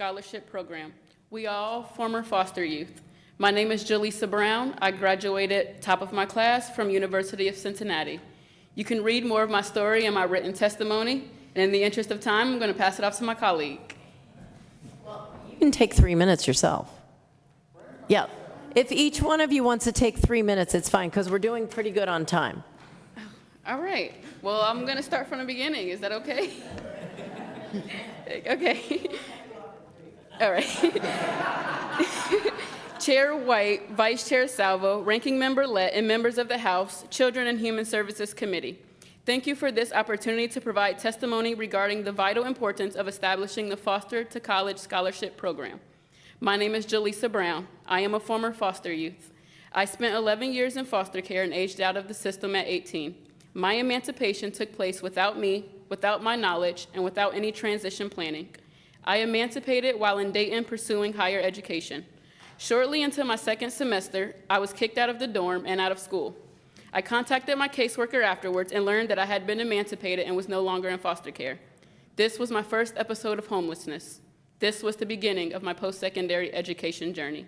Scholarship Program. We all former foster youth. My name is Jaleesa Brown. I graduated top of my class from University of Cincinnati. You can read more of my story in my written testimony, and in the interest of time, I'm going to pass it off to my colleague. You can take 3 minutes yourself. Yeah. If each one of you wants to take 3 minutes, it's fine, because we're doing pretty good on time. All right. Well, I'm going to start from the beginning. Is that okay? Okay. All right. Chair White, Vice Chair Salvo, Ranking Member Lett, and members of the House, Children and Human Services Committee. Thank you for this opportunity to provide testimony regarding the vital importance of establishing the Foster to College Scholarship Program. My name is Jaleesa Brown. I am a former foster youth. I spent 11 years in foster care and aged out of the system at 18. My emancipation took place without me, without my knowledge, and without any transition planning. I emancipated while in Dayton pursuing higher education. Shortly into my second semester, I was kicked out of the dorm and out of school. I contacted my caseworker afterwards and learned that I had been emancipated and was no longer in foster care. This was my first episode of homelessness. This was the beginning of my post-secondary education journey.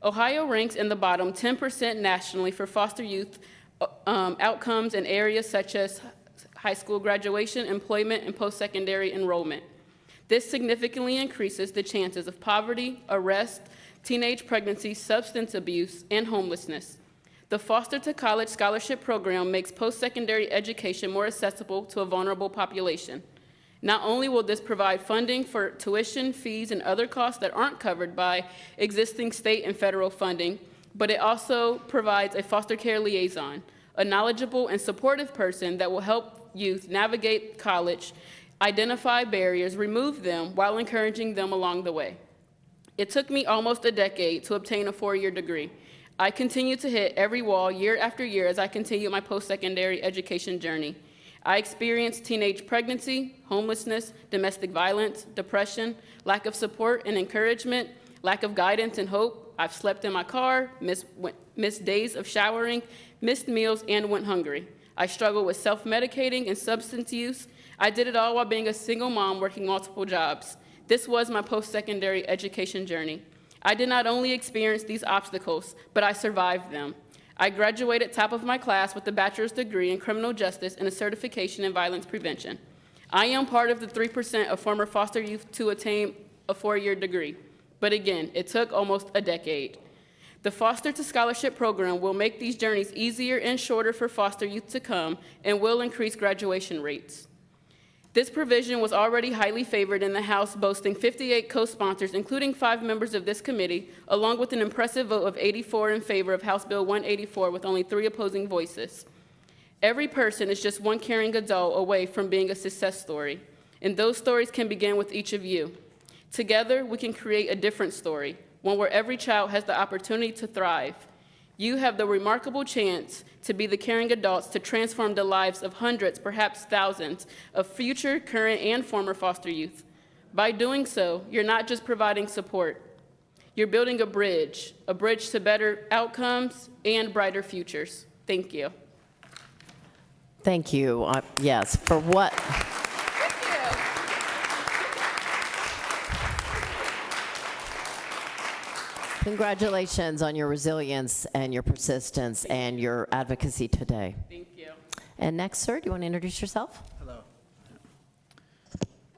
Ohio ranks in the bottom 10% nationally for foster youth outcomes in areas such as high school graduation, employment, and post-secondary enrollment. This significantly increases the chances of poverty, arrest, teenage pregnancy, substance abuse, and homelessness. The Foster to College Scholarship Program makes post-secondary education more accessible to a vulnerable population. Not only will this provide funding for tuition, fees, and other costs that aren't covered by existing state and federal funding, but it also provides a foster care liaison, a knowledgeable and supportive person that will help youth navigate college, identify barriers, remove them, while encouraging them along the way. It took me almost a decade to obtain a 4-year degree. I continue to hit every wall year after year as I continue my post-secondary education journey. I experienced teenage pregnancy, homelessness, domestic violence, depression, lack of support and encouragement, lack of guidance and hope. I've slept in my car, missed days of showering, missed meals, and went hungry. I struggled with self-medicating and substance use. I did it all while being a single mom working multiple jobs. This was my post-secondary education journey. I did not only experience these obstacles, but I survived them. I graduated top of my class with a bachelor's degree in criminal justice and a certification in violence prevention. I am part of the 3% of former foster youth to attain a 4-year degree. But again, it took almost a decade. The Foster to Scholarship Program will make these journeys easier and shorter for foster youth to come and will increase graduation rates. This provision was already highly favored in the House, boasting 58 co-sponsors, including 5 members of this committee, along with an impressive vote of 84 in favor of House Bill 184 with only 3 opposing voices. Every person is just one caring adult away from being a success story, and those stories can begin with each of you. Together, we can create a different story, one where every child has the opportunity to thrive. You have the remarkable chance to be the caring adults to transform the lives of hundreds, perhaps thousands, of future, current, and former foster youth. By doing so, you're not just providing support. You're building a bridge to better outcomes and brighter futures. Thank you. Thank you. Yes, for what? Congratulations on your resilience and your persistence and your advocacy today. Thank you. And next, sir, do you want to introduce yourself? Hello.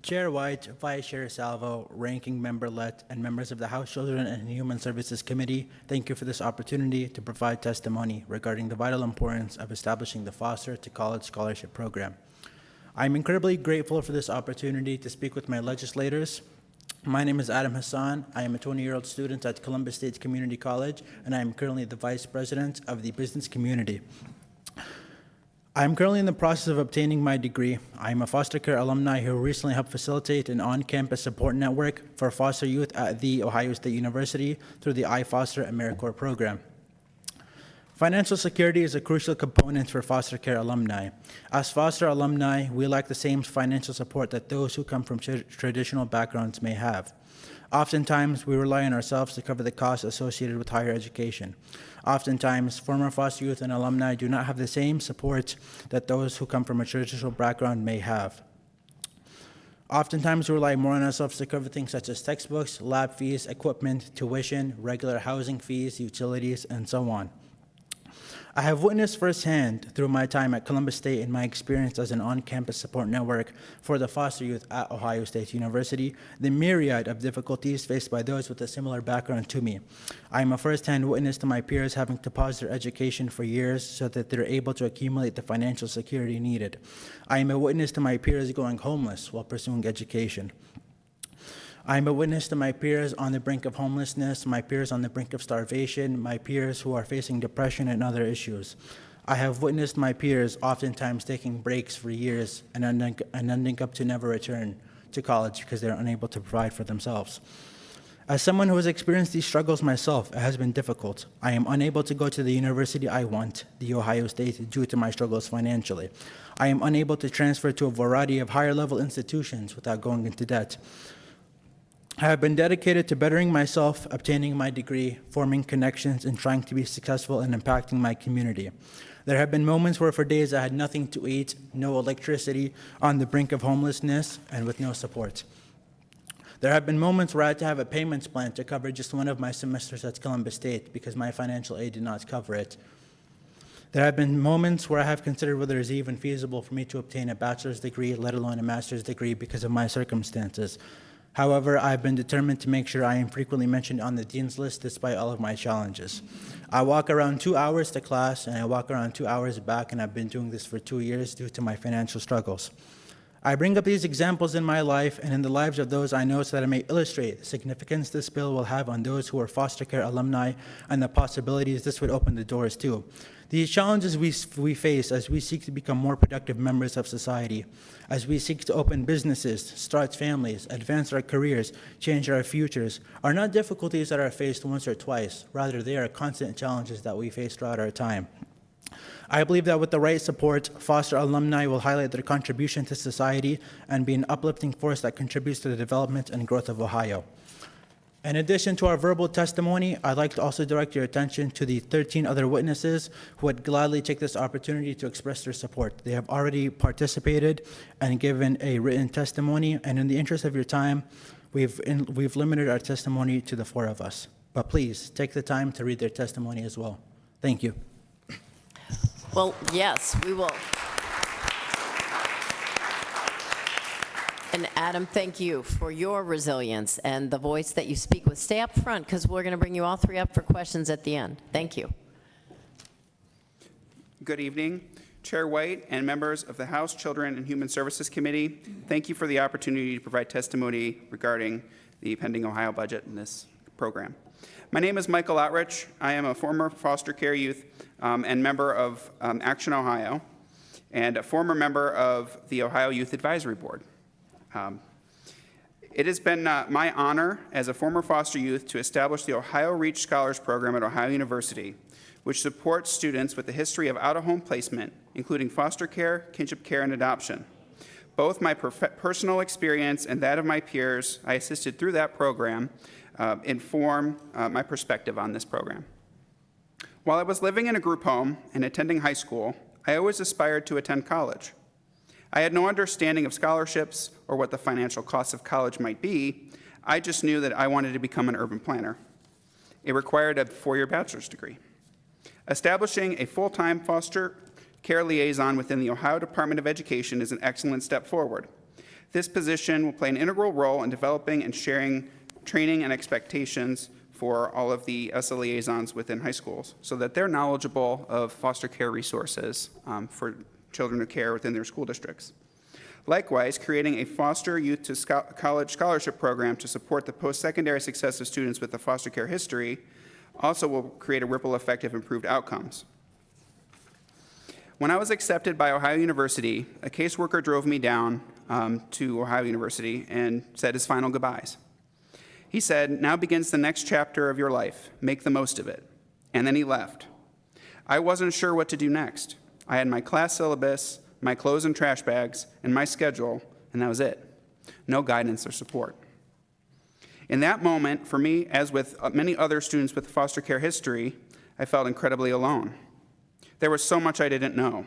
Chair White, Vice Chair Salvo, Ranking Member Lett, and members of the House Children and Human Services Committee, thank you for this opportunity to provide testimony regarding the vital importance of establishing the Foster to College Scholarship Program. I'm incredibly grateful for this opportunity to speak with my legislators. My name is Adam Hassan. I am a 20-year-old student at Columbus State Community College, and I am currently the Vice President of the Business Community. I am currently in the process of obtaining my degree. I am a foster care alumni who recently helped facilitate an on-campus support network for foster youth at The Ohio State University through the iFoster AmeriCorps program. Financial security is a crucial component for foster care alumni. As foster alumni, we lack the same financial support that those who come from traditional backgrounds may have. Oftentimes, we rely on ourselves to cover the costs associated with higher education. Oftentimes, former foster youth and alumni do not have the same support that those who come from a traditional background may have. Oftentimes, we rely more on ourselves to cover things such as textbooks, lab fees, equipment, tuition, regular housing fees, utilities, and so on. I have witnessed firsthand through my time at Columbus State and my experience as an on-campus support network for the foster youth at Ohio State University, the myriad of difficulties faced by those with a similar background to me. I am a firsthand witness to my peers having to pause their education for years so that they're able to accumulate the financial security needed. I am a witness to my peers going homeless while pursuing education. I am a witness to my peers on the brink of homelessness, my peers on the brink of starvation, my peers who are facing depression and other issues. I have witnessed my peers oftentimes taking breaks for years and ending up to never return to college because they're unable to provide for themselves. As someone who has experienced these struggles myself, it has been difficult. I am unable to go to the university I want, The Ohio State, due to my struggles financially. I am unable to transfer to a variety of higher level institutions without going into debt. I have been dedicated to bettering myself, obtaining my degree, forming connections, and trying to be successful in impacting my community. There have been moments where for days I had nothing to eat, no electricity, on the brink of homelessness, and with no support. There have been moments where I had to have a payments plan to cover just one of my semesters at Columbus State because my financial aid did not cover it. There have been moments where I have considered whether it is even feasible for me to obtain a bachelor's degree, let alone a master's degree, because of my circumstances. However, I've been determined to make sure I am frequently mentioned on the dean's list despite all of my challenges. I walk around 2 hours to class, and I walk around 2 hours back, and I've been doing this for 2 years due to my financial struggles. I bring up these examples in my life and in the lives of those I know so that I may illustrate the significance this bill will have on those who are foster care alumni and the possibilities this would open the doors to. These challenges we face as we seek to become more productive members of society, as we seek to open businesses, start families, advance our careers, change our futures, are not difficulties that are faced once or twice. Rather, they are constant challenges that we face throughout our time. I believe that with the right support, foster alumni will highlight their contribution to society and be an uplifting force that contributes to the development and growth of Ohio. In addition to our verbal testimony, I'd like to also direct your attention to the 13 other witnesses who would gladly take this opportunity to express their support. They have already participated and given a written testimony, and in the interest of your time, we've limited our testimony to the 4 of us. But please, take the time to read their testimony as well. Thank you. Well, yes, we will. And Adam, thank you for your resilience and the voice that you speak with. Stay up front because we're going to bring you all 3 up for questions at the end. Thank you. Good evening, Chair White and members of the House Children and Human Services Committee. Thank you for the opportunity to provide testimony regarding the pending Ohio budget in this program. My name is Michael Outrich. I am a former foster care youth and member of Action Ohio and a former member of the Ohio Youth Advisory Board. It has been my honor as a former foster youth to establish the Ohio Reach Scholars Program at Ohio University, which supports students with a history of out-of-home placement, including foster care, kinship care, and adoption. Both my personal experience and that of my peers I assisted through that program inform my perspective on this program. While I was living in a group home and attending high school, I always aspired to attend college. I had no understanding of scholarships or what the financial costs of college might be. I just knew that I wanted to become an urban planner. It required a 4-year bachelor's degree. Establishing a full-time foster care liaison within the Ohio Department of Education is an excellent step forward. This position will play an integral role in developing and sharing training and expectations for all of the ESSA liaisons within high schools so that they're knowledgeable of foster care resources for children of care within their school districts. Likewise, creating a foster youth to college scholarship program to support the post-secondary success of students with a foster care history also will create a ripple effect of improved outcomes. When I was accepted by Ohio University, a caseworker drove me down to Ohio University and said his final goodbyes. He said, "Now begins the next chapter of your life. Make the most of it." And then he left. I wasn't sure what to do next. I had my class syllabus, my clothes and trash bags, and my schedule, and that was it. No guidance or support. In that moment, for me, as with many other students with foster care history, I felt incredibly alone. There was so much I didn't know.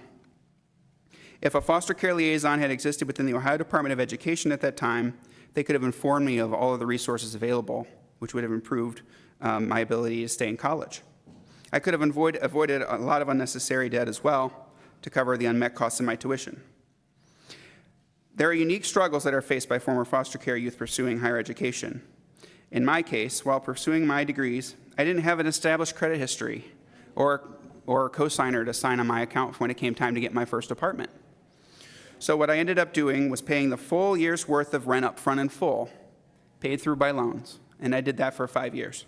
If a foster care liaison had existed within the Ohio Department of Education at that time, they could have informed me of all of the resources available, which would have improved my ability to stay in college. I could have avoided a lot of unnecessary debt as well to cover the unmet costs of my tuition. There are unique struggles that are faced by former foster care youth pursuing higher education. In my case, while pursuing my degrees, I didn't have an established credit history or a cosigner to sign on my account when it came time to get my first apartment. So what I ended up doing was paying the full year's worth of rent up front in full, paid through by loans, and I did that for 5 years.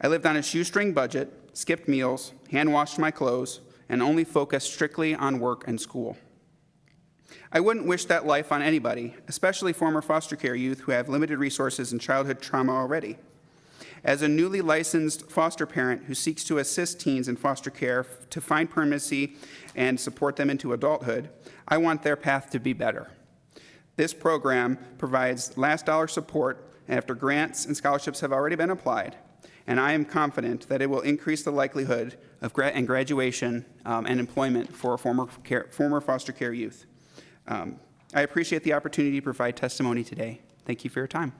I lived on a shoestring budget, skipped meals, hand-washed my clothes, and only focused strictly on work and school. I wouldn't wish that life on anybody, especially former foster care youth who have limited resources and childhood trauma already. As a newly licensed foster parent who seeks to assist teens in foster care to find permanency and support them into adulthood, I want their path to be better. This program provides last dollar support after grants and scholarships have already been applied, and I am confident that it will increase the likelihood of graduation and employment for former foster care youth. I appreciate the opportunity to provide testimony today. Thank you for your time.